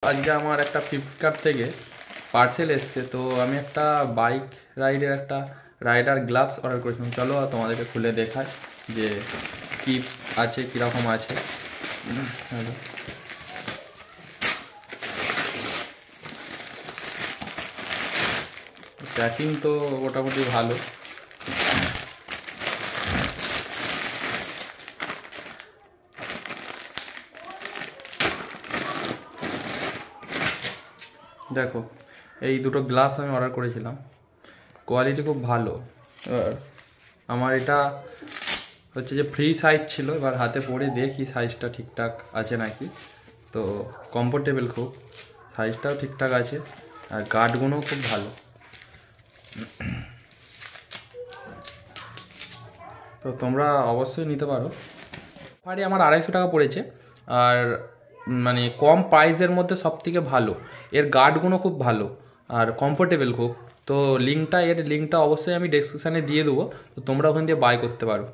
আজকে আমার একটা ফ্লিপকার্ট থেকে পার্সেল এসছে। তো আমি একটা বাইক রাইডের একটা রাইডার গ্লাভস অর্ডার করেছিলাম। চলো তোমাদেরকে খুলে দেখাই যে কী আছে, কীরকম আছে। প্যাকিং তো মোটামুটি ভালো। দেখো, এই দুটো গ্লাভস আমি অর্ডার করেছিলাম, কোয়ালিটি খুব ভালো। এবার আমার এটা হচ্ছে যে ফ্রি সাইজ ছিল, এবার হাতে পরে দেখি সাইজটা ঠিকঠাক আছে নাকি। তো কমফোর্টেবল খুব, সাইজটাও ঠিকঠাক আছে, আর গার্ডগুলোও খুব ভালো। তো তোমরা অবশ্যই নিতে পারো। পারি আমার 250 টাকা পড়েছে, আর মানে কম প্রাইসের মধ্যে সবথেকে ভালো। এর গার্ডগুলো খুব ভালো আর কমফোর্টেবল খুব। তো এর লিঙ্কটা অবশ্যই আমি ডেসক্রিপশানে দিয়ে দেবো, তো তোমরা ওখান দিয়ে বাই করতে পারো।